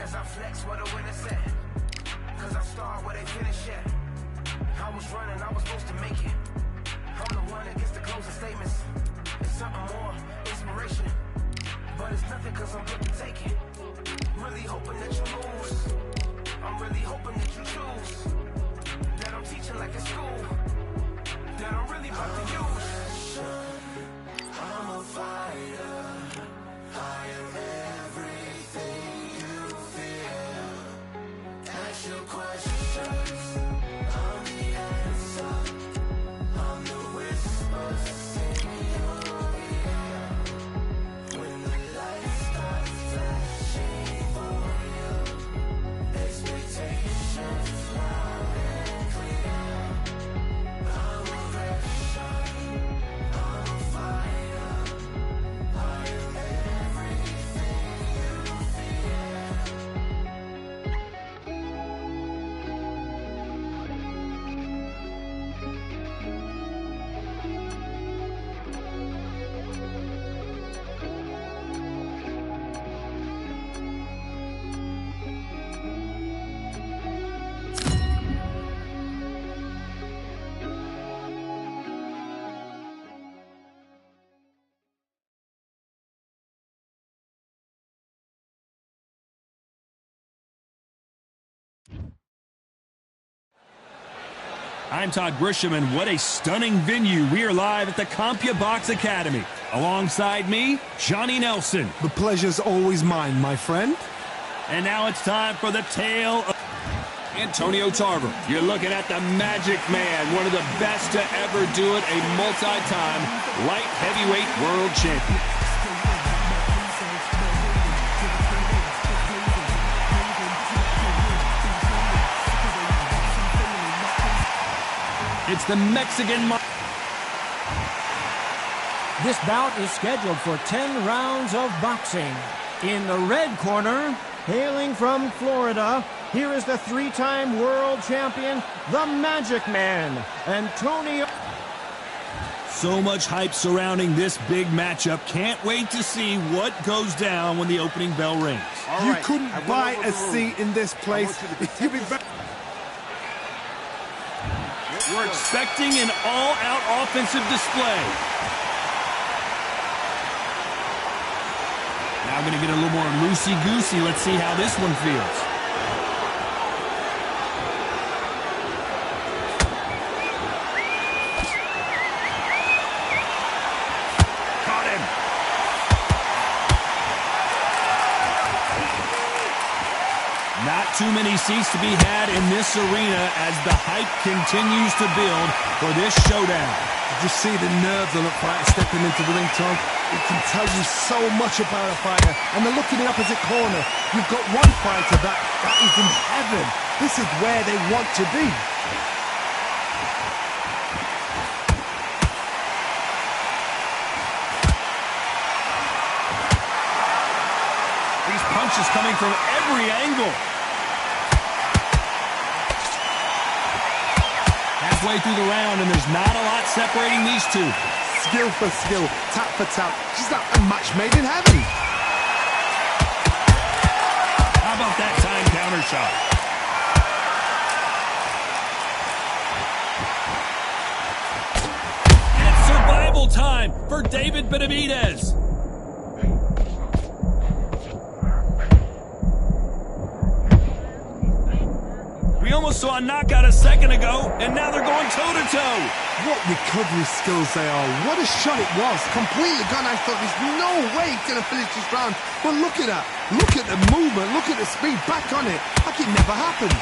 As I flex where the winners at, cause I start where they finish at. I was running, I was supposed to make it. I'm the one that gets the closing statements. It's something more, inspiration. But it's nothing cause I'm good to take it. Really hoping that you lose. I'm really hoping that you choose. That I'm teaching like in school. That I'm really about to use. I'm a fighter. I am everything you feel. Ask your questions. I'm the answer. I'm the whispers in your ear. When the lights start flashing for you, expectations loud and clear. I'm aggression. I'm a fighter. I am everything you fear. I'm Todd Grisham, and what a stunning venue. We are live at the CompuBox Academy. Alongside me, Johnny Nelson. The pleasure's always mine, my friend. And now it's time for the tale of Antonio Tarver. You're looking at the Magic Man, one of the best to ever do it, a multi-time light heavyweight world champion. It's the Mexican. This bout is scheduled for 10 rounds of boxing. In the red corner, hailing from Florida, here is the three-time world champion, the Magic Man, Antonio. So much hype surrounding this big matchup. Can't wait to see what goes down when the opening bell rings. You couldn't buy a seat in this place. You'd be very... We're expecting an all-out offensive display. Now going to get a little more loosey-goosey. Let's see how this one feels. Caught him. Not too many seats to be had in this arena as the hype continues to build for this showdown. Did you see the nerves on a fighter stepping into the ring, Tom? It can tell you so much about a fighter. And then look in the opposite corner. You've got one fighter that is in heaven. This is where they want to be. These punches coming from every angle. Halfway through the round, and there's not a lot separating these two. Skill for skill, tap for tap. Just like a match made in heaven. How about that time counter shot? And it's survival time for David Benavidez. We almost saw a knockout a second ago, and now they're going toe-to-toe. What recovery skills they are. What a shot it was. Completely gone. I thought there's no way he's going to finish this round. But look at that. Look at the movement. Look at the speed. Back on it. Like it never happened.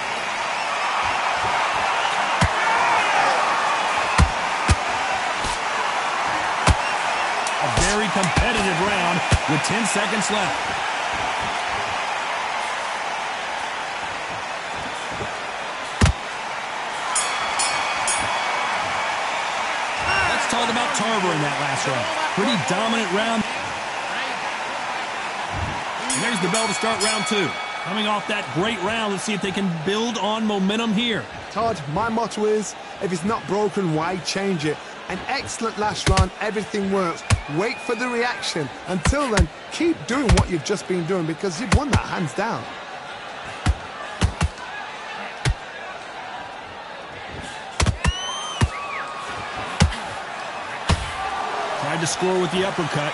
A very competitive round with 10 seconds left. Talk about Tarver in that last round. Pretty dominant round. And there's the bell to start round two. Coming off that great round, let's see if they can build on momentum here. Todd, my motto is, if it's not broken, why change it? An excellent last round, everything works. Wait for the reaction. Until then, keep doing what you've just been doing because you've won that hands down. Tried to score with the uppercut.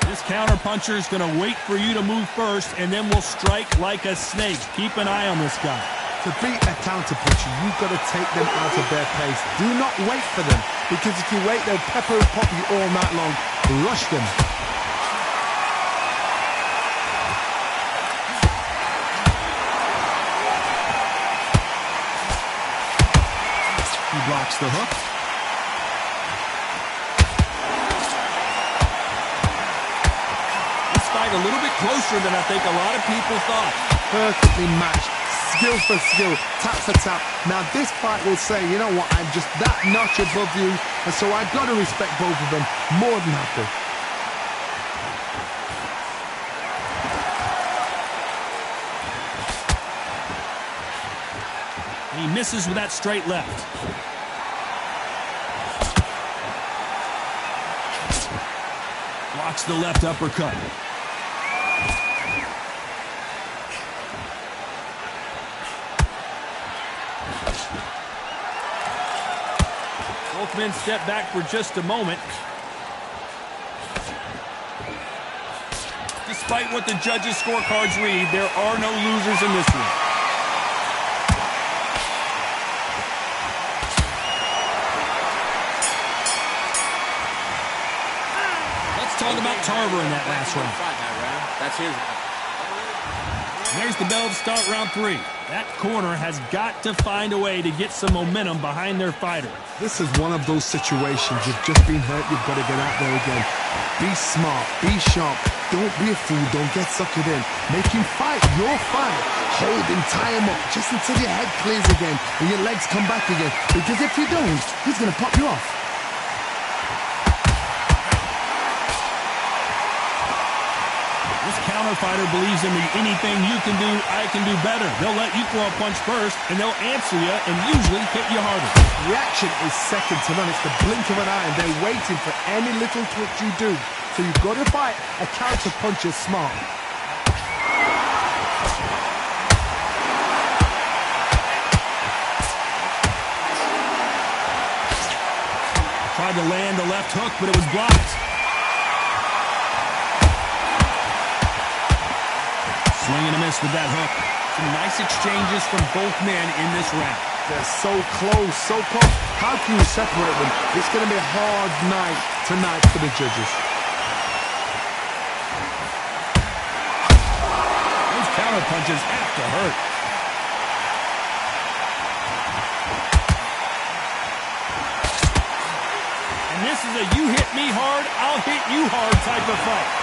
This counterpuncher is going to wait for you to move first, and then will strike like a snake. Keep an eye on this guy. To beat a counterpuncher, you've got to take them out of their pace. Do not wait for them, because if you wait, they'll pepper and pop you all night long. Rush them. He blocks the hook. This fight a little bit closer than I think a lot of people thought. Perfectly matched. Skill for skill, tap for tap. Now this fight will say, you know what, I'm just that notch above you, and so I've got to respect both of them more than happy. And he misses with that straight left. Blocks the left uppercut. Both men step back for just a moment. Despite what the judges' scorecards read, there are no losers in this one. Let's talk about Tarver in that last round. That's his. There's the bell to start round 3. That corner has got to find a way to get some momentum behind their fighter. This is one of those situations. You've just been hurt, you've got to get out there again. Be smart, be sharp. Don't be a fool, don't get suckered in. Make him fight your fight. Hold him, tie him up, just until your head clears again and your legs come back again. Because if you don't, he's going to pop you off. This counter fighter believes in the anything you can do, I can do better. They'll let you throw a punch first, and they'll answer you and usually hit you harder. Reaction is second to none. It's the blink of an eye, and they're waiting for any little twitch you do. So you've got to fight a counter puncher smart. Tried to land the left hook, but it was blocked. Swing and a miss with that hook. Some nice exchanges from both men in this round. They're so close, so close. How can you separate them? It's going to be a hard night tonight for the judges. Those counter punches have to hurt. And this is a you hit me hard, I'll hit you hard type of fight.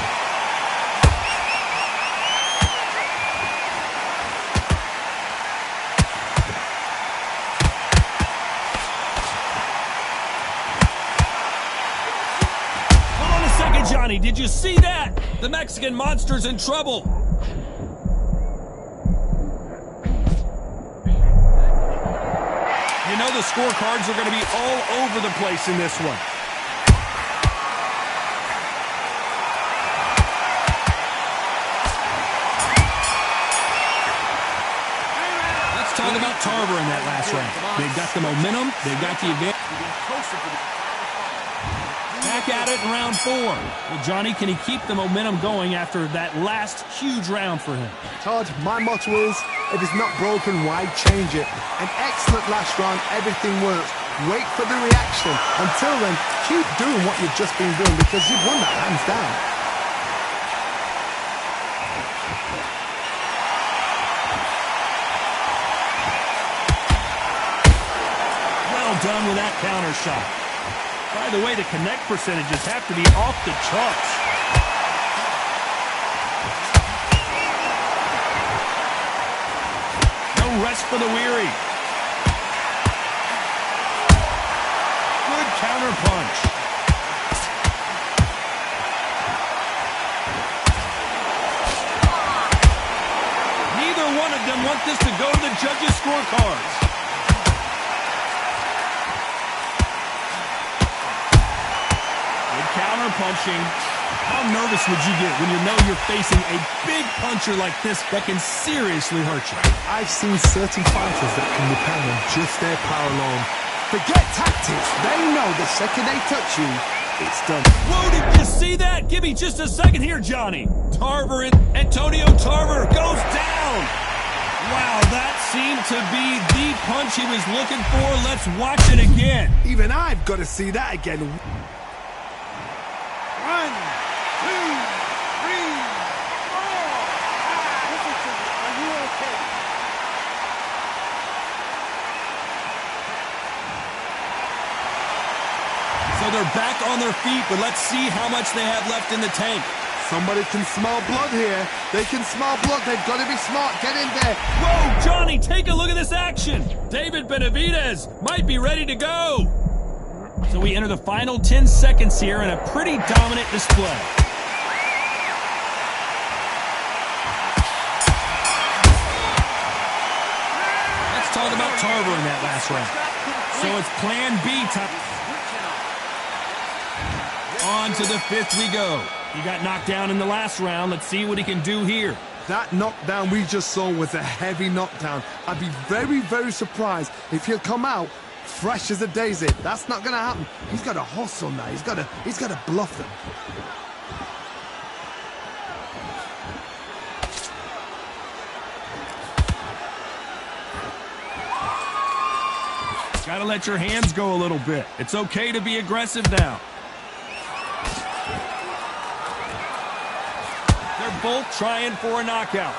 Johnny, did you see that? The Mexican monster's in trouble. You know the scorecards are going to be all over the place in this one. Let's talk about Tarver in that last round. They've got the momentum. They've got the advantage. Back at it in round 4. Well, Johnny, can he keep the momentum going after that last huge round for him? Todd, my motto is, if it's not broken, why change it? An excellent last round, everything works. Wait for the reaction. Until then, keep doing what you've just been doing because you've won that hands down. Well done with that counter shot. By the way, the connect percentages have to be off the charts. No rest for the weary. Good counter punch. Neither one of them want this to go to the judges' scorecards. Counter punching. How nervous would you get when you know you're facing a big puncher like this that can seriously hurt you? I've seen certain fighters that can depend on just their power alone. Forget tactics. They know the second they touch you, it's done. Whoa, did you see that? Give me just a second here, Johnny. Antonio Tarver goes down. Wow, that seemed to be the punch he was looking for. Let's watch it again. Even I've got to see that again. 1, 2, 3, 4. Are you okay? So they're back on their feet, but let's see how much they have left in the tank. Somebody can smell blood here. They can smell blood. They've got to be smart. Get in there. Whoa, Johnny, take a look at this action. David Benavidez might be ready to go. So we enter the final 10 seconds here in a pretty dominant display. Let's talk about Tarver in that last round. So it's plan B time. On to the 5th we go. He got knocked down in the last round. Let's see what he can do here. That knockdown we just saw was a heavy knockdown. I'd be very, very surprised if he'll come out fresh as a daisy. That's not going to happen. He's got to hustle now. He's got to bluff them. Got to let your hands go a little bit. It's okay to be aggressive now. They're both trying for a knockout.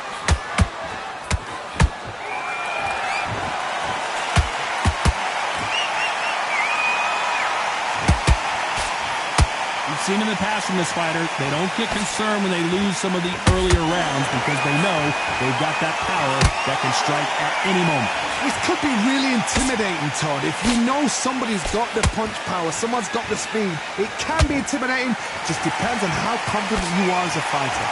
We've seen in the past from this fighter, they don't get concerned when they lose some of the earlier rounds because they know they've got that power that can strike at any moment. This could be really intimidating, Todd. If you know somebody's got the punch power, someone's got the speed, it can be intimidating. Just depends on how confident you are as a fighter.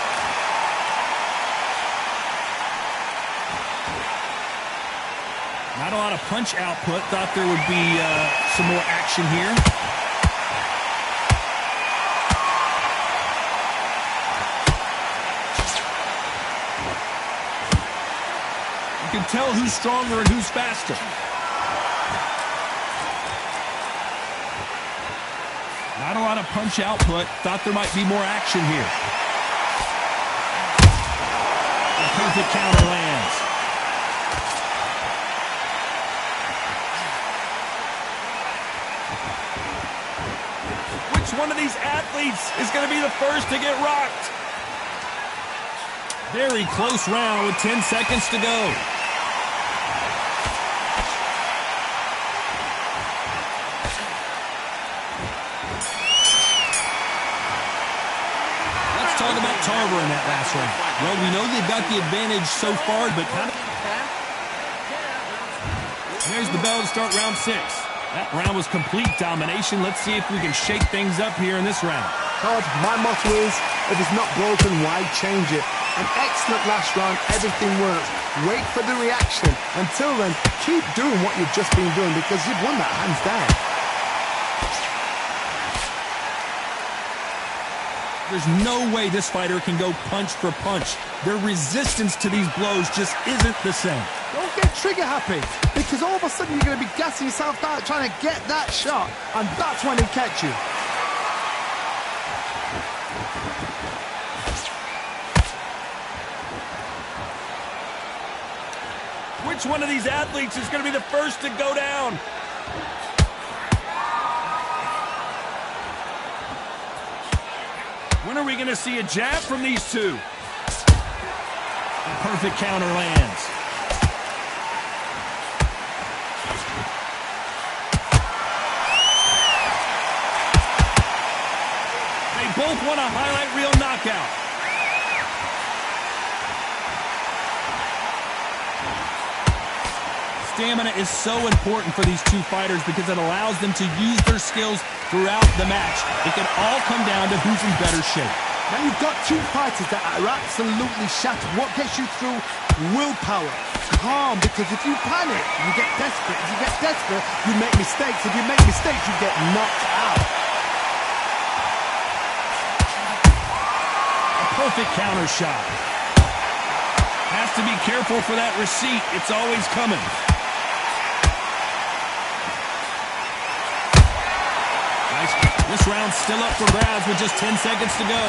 Not a lot of punch output. Thought there would be some more action here. You can tell who's stronger and who's faster. Not a lot of punch output. Thought there might be more action here. The perfect counter lands. Which one of these athletes is going to be the first to get rocked? Very close round with 10 seconds to go. Let's talk about Tarver in that last round. Well, we know they've got the advantage so far, but there's the bell to start round 6. That round was complete domination. Let's see if we can shake things up here in this round. Todd, my motto is, if it's not broken, why change it? An excellent last round, everything works. Wait for the reaction. Until then, keep doing what you've just been doing because you've won that hands down. There's no way this fighter can go punch for punch. Their resistance to these blows just isn't the same. Don't get trigger happy because all of a sudden you're going to be gassing yourself out trying to get that shot, and that's when they catch you. Which one of these athletes is going to be the first to go down? When are we going to see a jab from these two? The perfect counter lands. They both want a highlight reel knockout. Stamina is so important for these two fighters because it allows them to use their skills throughout the match. It can all come down to who's in better shape. Now you've got two fighters that are absolutely shattered. What gets you through? Willpower. Calm, because if you panic, you get desperate. If you get desperate, you make mistakes. If you make mistakes, you get knocked out. perfect counter shot. Has to be careful for that receipt. It's always coming. Nice. This round's still up for grabs with just 10 seconds to go.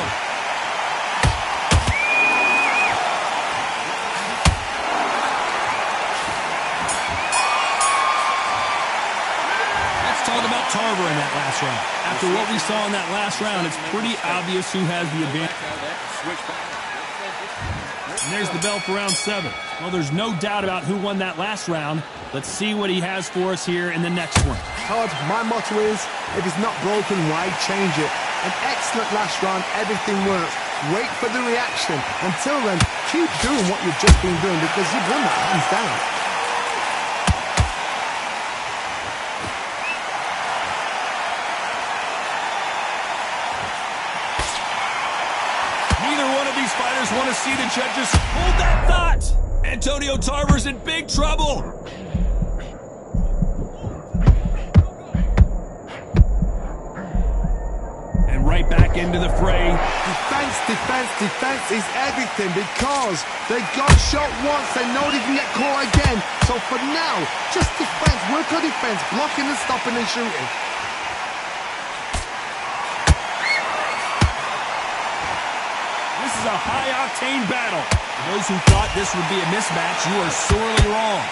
Let's talk about Tarver in that last round. After what we saw in that last round, it's pretty obvious who has the advantage. And there's the bell for round 7. Well, there's no doubt about who won that last round. Let's see what he has for us here in the next one. Todd, my motto is, if it's not broken, why change it? An excellent last round, everything works. Wait for the reaction. Until then, keep doing what you've just been doing because you've won that hands down. Fighters want to see the judges hold that thought. Antonio Tarver's in big trouble. And right back into the fray. Defense, defense, defense is everything because they got shot once. They know they can get caught again. So for now, just defense, work on defense, blocking and stopping and shooting. A high-octane battle. For those who thought this would be a mismatch, you are sorely wrong.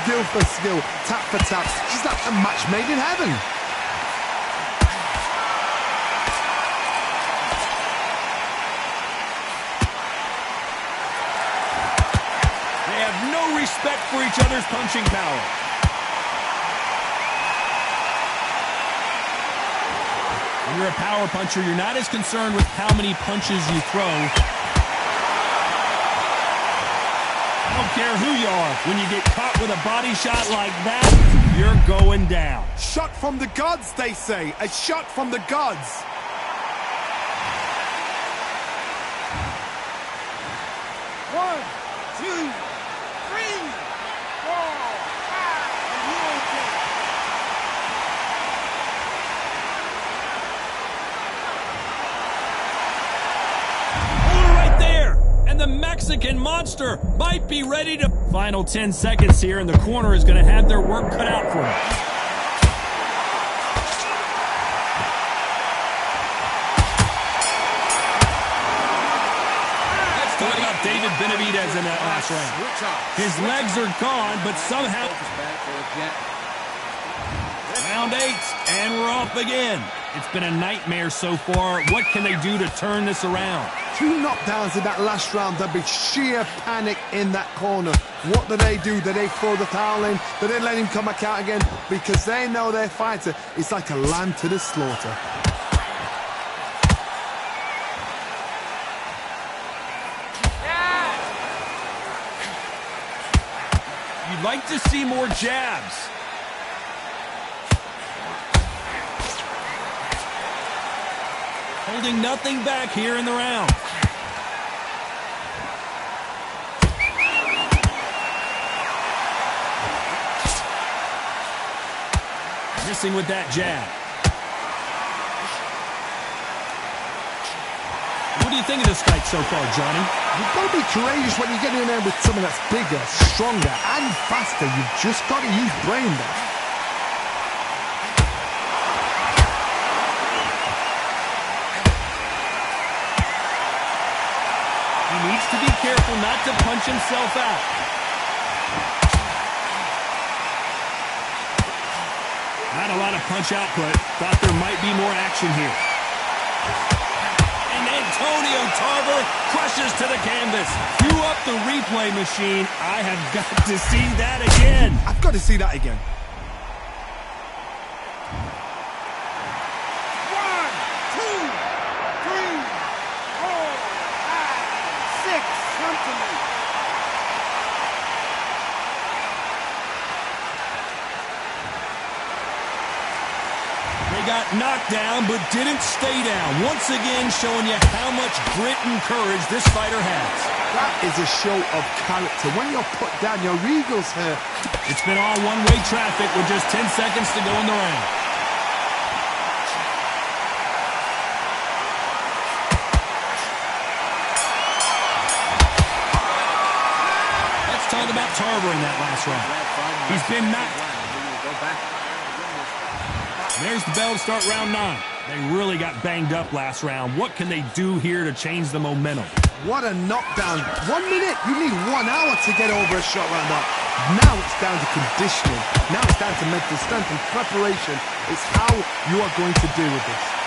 Skill for skill, tap for tap. Is that a match made in heaven? They have no respect for each other's punching power. When you're a power puncher, you're not as concerned with how many punches you throw. I don't care who you are. When you get caught with a body shot like that, you're going down. Shot from the gods, they say. A shot from the gods. One, two, three, 4, 5, and you okay. The Mexican monster might be ready to... Final 10 seconds here, and the corner is going to have their work cut out for them. Let's talk about David Benavidez in that last round. His legs are gone, but somehow... Round 8, and we're off again. It's been a nightmare so far. What can they do to turn this around? 2 knockdowns in that last round. There'll be sheer panic in that corner. What do? Do they throw the towel in? Do they let him come back out again? Because they know their fighter is like a lamb to the slaughter. You'd like to see more jabs. Holding nothing back here in the round. Missing with that jab. What do you think of this fight so far, Johnny? You've got to be courageous when you get in there with someone that's bigger, stronger, and faster. You've just got to use brain there. He needs to be careful not to punch himself out. Not a lot of punch output. Thought there might be more action here. And Antonio Tarver crushes to the canvas. Cue up the replay machine. I have got to see that again. I've got to see that again. 1, 2, 3, 4, 5, 6. Come to me. They got knocked down, but didn't stay down. Once again, showing you how much grit and courage this fighter has. That is a show of character. When you're put down, your eagle's hurt. It's been all one-way traffic with just 10 seconds to go in the round. Let's talk about Tarver in that last round. He's been knocked. There's the bell to start round 9. They really got banged up last round. What can they do here to change the momentum? What a knockdown. 1 minute. You need 1 hour to get over a shot like that. Now it's down to conditioning. Now it's down to mental strength and preparation. It's how you are going to deal with this.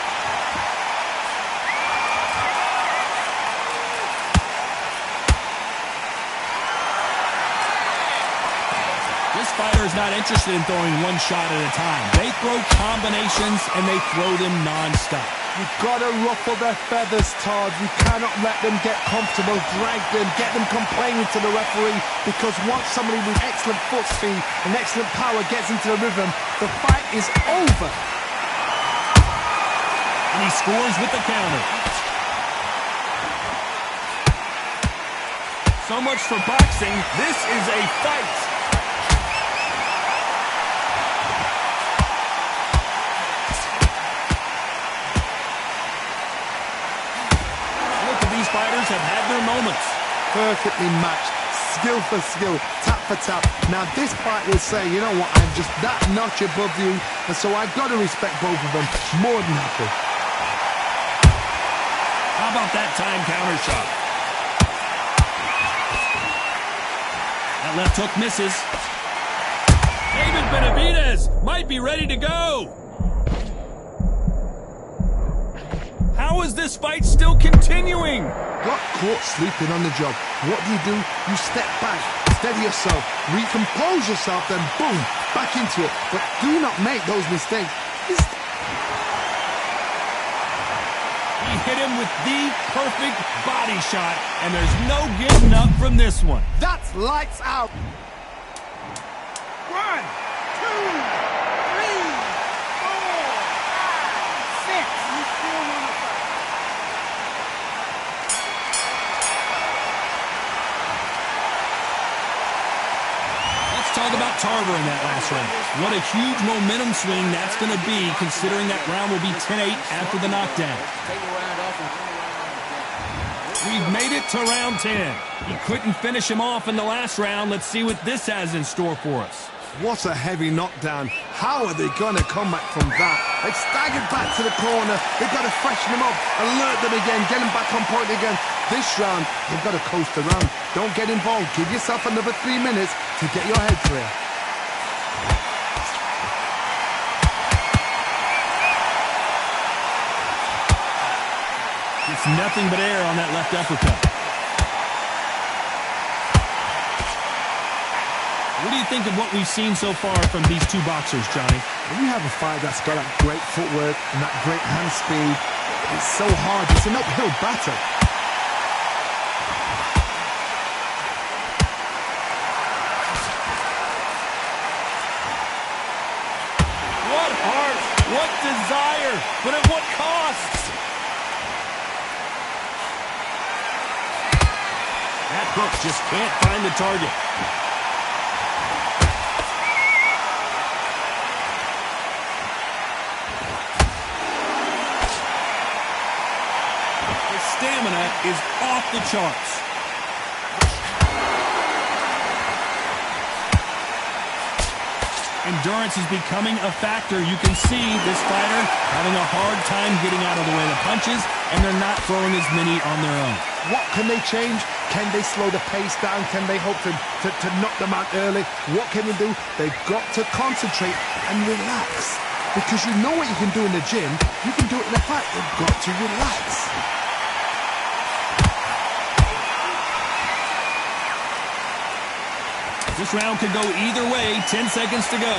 This fighter is not interested in throwing one shot at a time. They throw combinations, and they throw them non-stop. You've got to ruffle their feathers, Todd. You cannot let them get comfortable, drag them, get them complaining to the referee, because once somebody with excellent foot speed and excellent power gets into the rhythm, the fight is over. And he scores with the counter. So much for boxing. This is a fight. These fighters have had their moments. Perfectly matched, skill for skill, tap for tap. Now this fight will say, you know what, I'm just that notch above you, and so I've got to respect both of them. More than happy. How about that time counter shot? That left hook misses. David Benavidez might be ready to go. How is this fight still continuing? Got caught sleeping on the job. What do? You step back, steady yourself, recompose yourself, then boom, back into it. But do not make those mistakes. He hit him with the perfect body shot, and there's no getting up from this one. That's lights out. 1, 2, 3, 4, 5, 6. You still want to fight. Talk about Tarver in that last round. What a huge momentum swing that's going to be, considering that round will be 10-8 after the knockdown. We've made it to round 10. He couldn't finish him off in the last round. Let's see what this has in store for us. What a heavy knockdown. How are they going to come back from that? They've staggered back to the corner. They've got to freshen them up, alert them again, get them back on point again. This round, they've got to coast around. Don't get involved. Give yourself another 3 minutes to get your head clear. It's nothing but air on that left uppercut. What do you think of what we've seen so far from these two boxers, Johnny? When you have a fight that's got that great footwork and that great hand speed, it's so hard. It's an uphill battle. What heart, what desire, but at what cost? That hook just can't find the target. Stamina is off the charts. Endurance is becoming a factor. You can see this fighter having a hard time getting out of the way of the punches, and they're not throwing as many on their own. What can they change? Can they slow the pace down? Can they hope to knock them out early? What can they do? They've got to concentrate and relax. Because you know what you can do in the gym, you can do it in a fight. They've got to relax. This round could go either way. 10 seconds to go.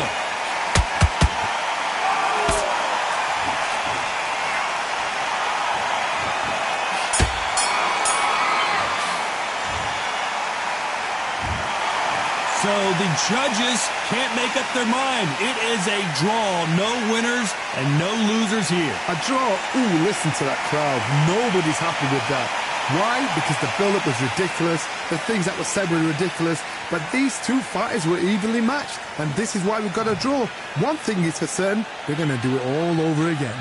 So the judges can't make up their mind. It is a draw. No winners and no losers here. A draw? Ooh, listen to that crowd. Nobody's happy with that. Why? Because the build-up was ridiculous. The things that were said were ridiculous. But these two fighters were evenly matched. And this is why we've got a draw. One thing is for certain, we're going to do it all over again.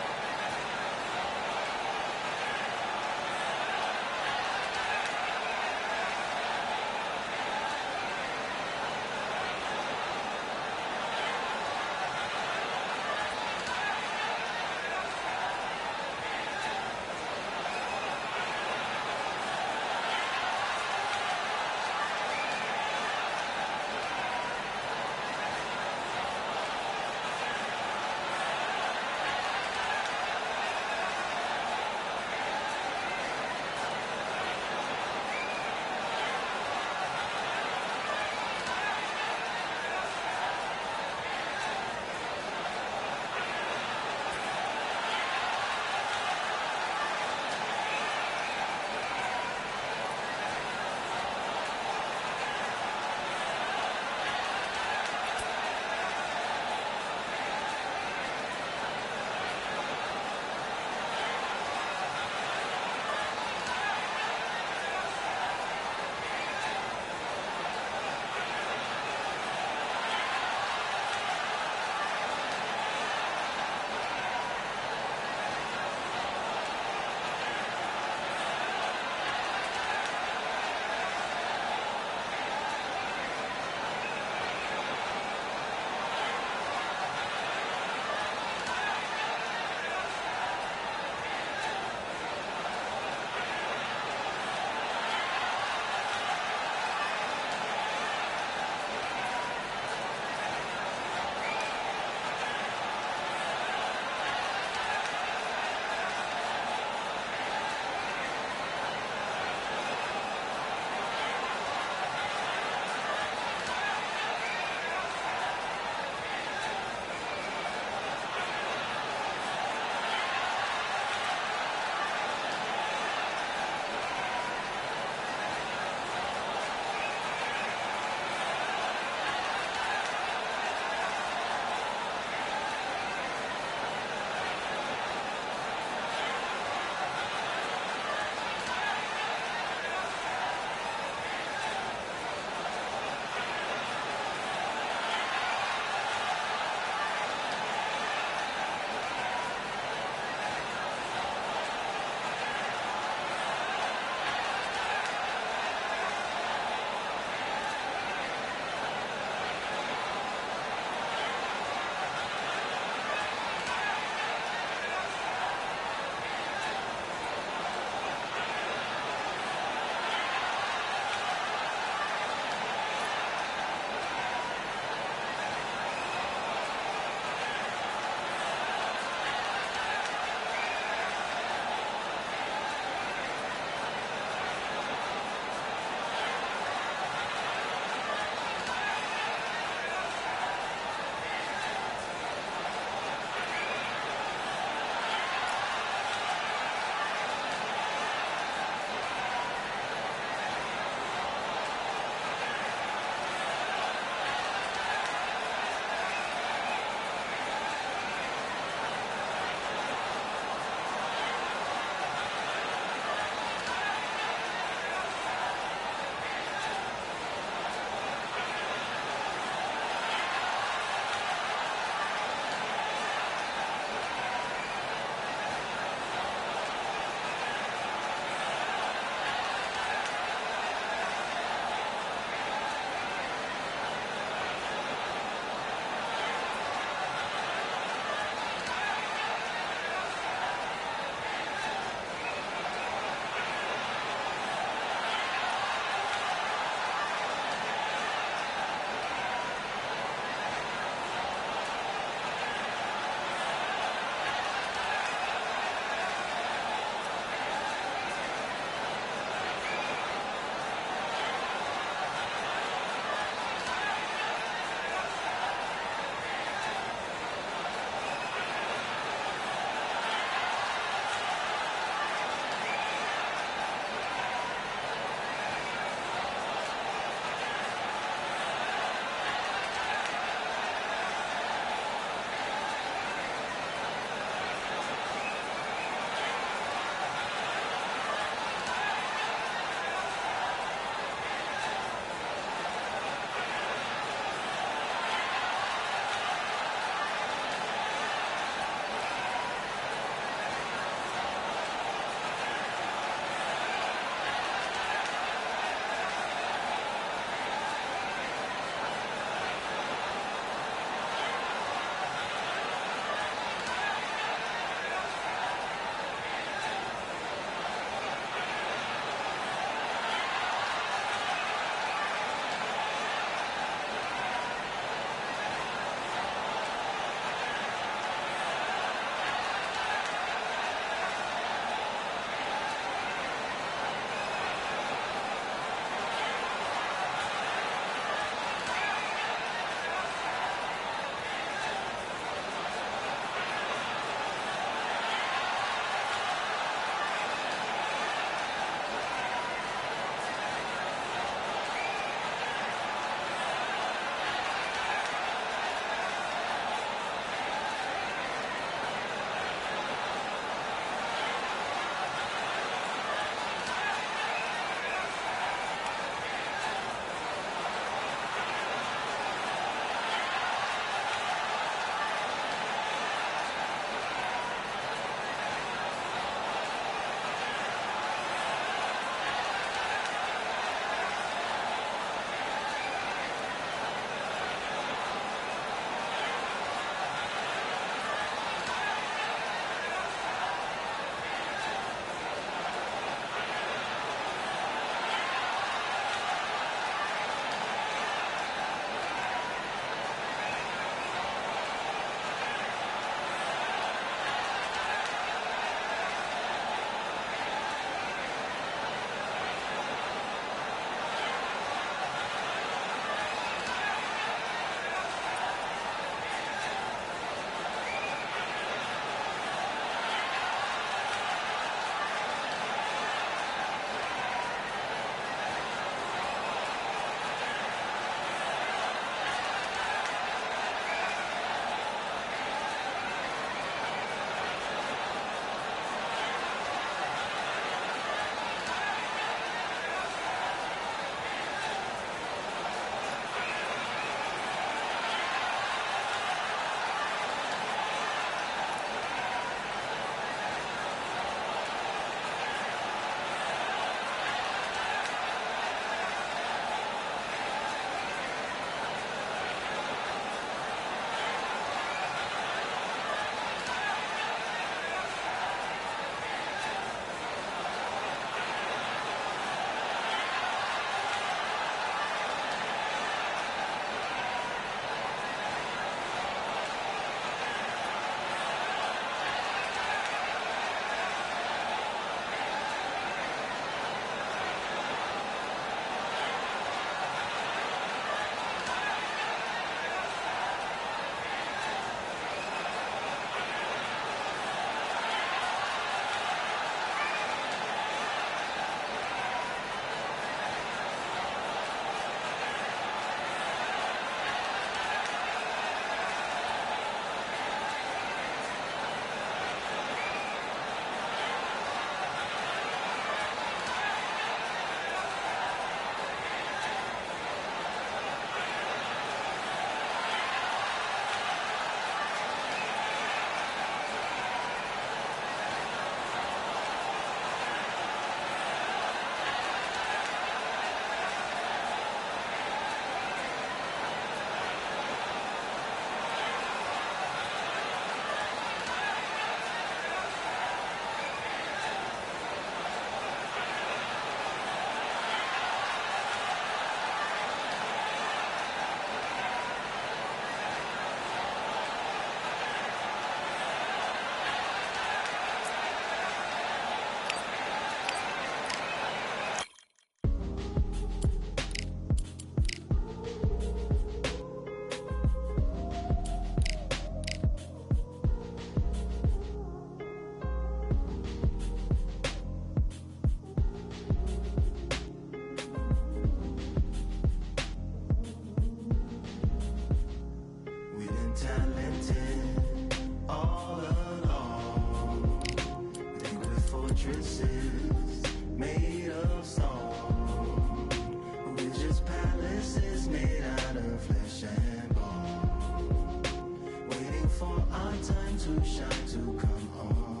to shine to come home.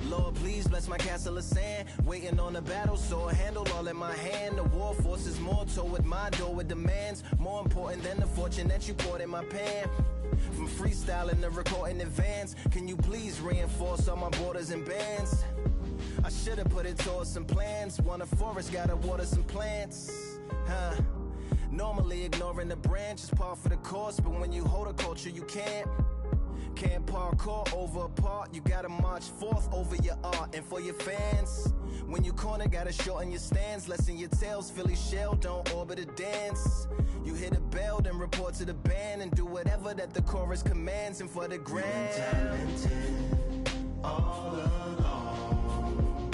Lord, please bless my castle of sand. Waiting on the battle, sword handle all in my hand. The war forces more toward my door with demands. More important than the fortune that you poured in my pan. From freestyling to recording advance, can you please reinforce all my borders and bands? I should've put it towards some plans. Want a forest, gotta water some plants. Normally ignoring the branch is par for the course, but when you hold a culture you can't parkour over a part. You gotta march forth over your art. And for your fans, when you corner, gotta shorten your stance. Lessen your tails, Philly shell, don't orbit a dance. You hit a bell, then report to the band and do whatever that the chorus commands. And for the grand, talented all along.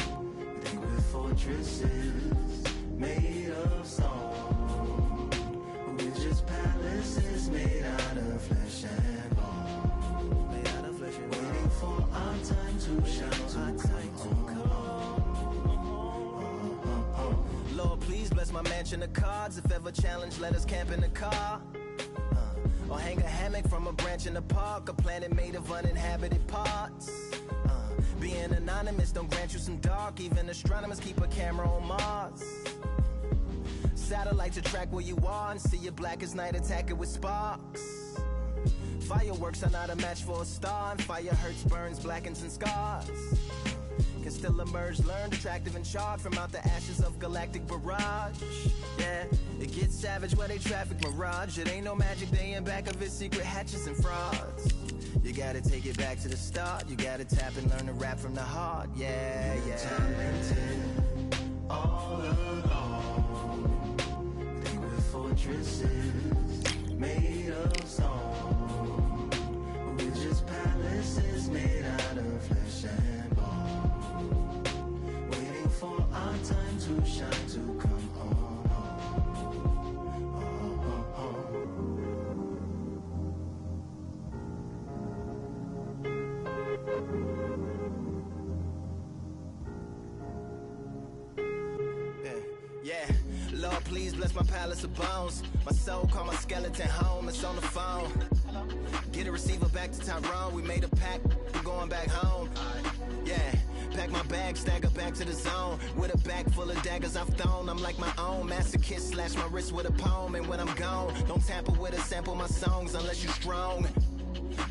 Think we're fortresses made of stone, but we're just palaces made out of flesh and bone. Waiting for our time to shine, to come. Lord, please bless my mansion of cards. If ever challenged, let us camp in the car. Or hang a hammock from a branch in the park. A planet made of uninhabited parts. Being anonymous don't grant you some dark. Even astronomers keep a camera on Mars. Satellite to track where you are and see you black as night, attack it with sparks. Fireworks are not a match for a star, and fire hurts, burns, blackens, and scars. Can still emerge, learned, attractive, and charred from out the ashes of galactic barrage. Yeah, it gets savage where they traffic mirage. It ain't no magic day in back of its secret hatches and frauds. You gotta take it back to the start. You gotta tap and learn to rap from the heart. Yeah, yeah. Talented all along. Think we're fortresses made of stone, but we're just palaces made out of flesh and bone. Waiting for our time to shine, to come home. Yeah, Lord, please bless my palace of bones. My soul call my skeleton home, it's on the phone. Get a receiver back to Tyrone. We made a pact, we're going back home. Yeah, pack my bag, stagger back to the zone. With a bag full of daggers I've thrown. I'm like my own masochist, slash my wrist with a poem. And when I'm gone, don't tamper with or sample my songs unless you're strong.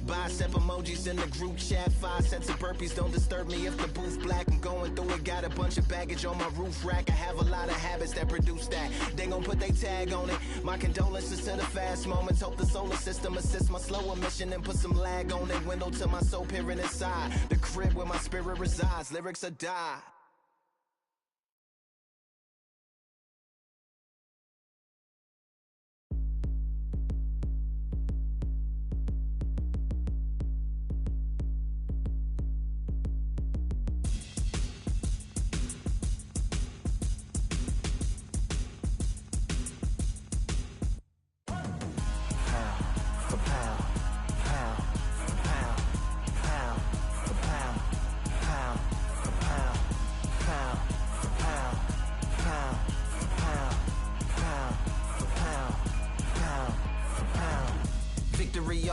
Bicep emojis in the group chat. 5 sets of burpees, don't disturb me if the booth black. I'm going through it, got a bunch of baggage on my roof rack. I have a lot of habits that produce that. They gon' put they tag on it. My condolences to the fast moments. Hope the solar system assists my slower mission and put some lag on it. Window to my soul peering inside the crib where my spirit resides. Lyrics are die.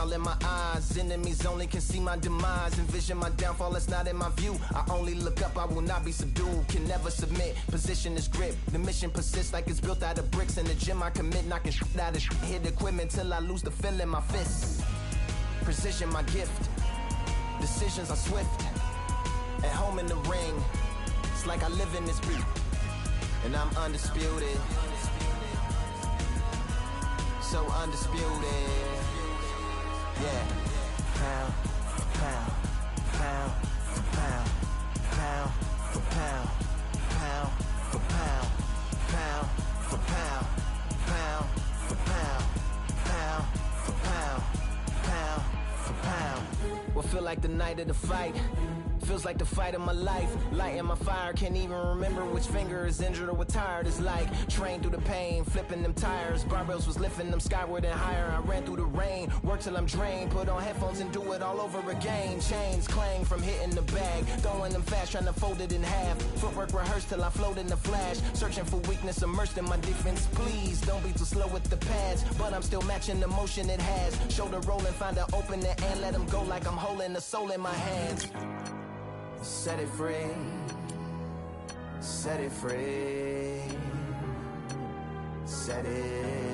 All in my eyes, enemies only can see my demise. Envision my downfall, that's not in my view. I only look up, I will not be subdued. Can never submit, position is grip. The mission persists like it's built out of bricks. In the gym I commit, knocking shit out of shit. Hit equipment till I lose the feel in my fists. Precision my gift, decisions are swift. At home in the ring, it's like I live in this beat. And I'm undisputed, so undisputed. Yeah, pound for pound, pound for pound, pound for pound, pound for pound, pound for pound, pound for pound, pound for pound, pound for pound. What feel like the night of the fight? Feels like the fight of my life. Lighting my fire, can't even remember which finger is injured or what tired is like. Train through the pain, flipping them tires. Barbells was lifting them skyward and higher. I ran through the rain, worked till I'm drained. Put on headphones and do it all over again. Chains clang from hitting the bag. Throwing them fast, trying to fold it in half. Footwork rehearsed till I float in the flash. Searching for weakness, immersed in my defense. Please, don't be too slow with the pads. But I'm still matching the motion it has. Shoulder rolling, find an opening and let them go like I'm holding the soul in my hands. Set it free. Set it free. Set it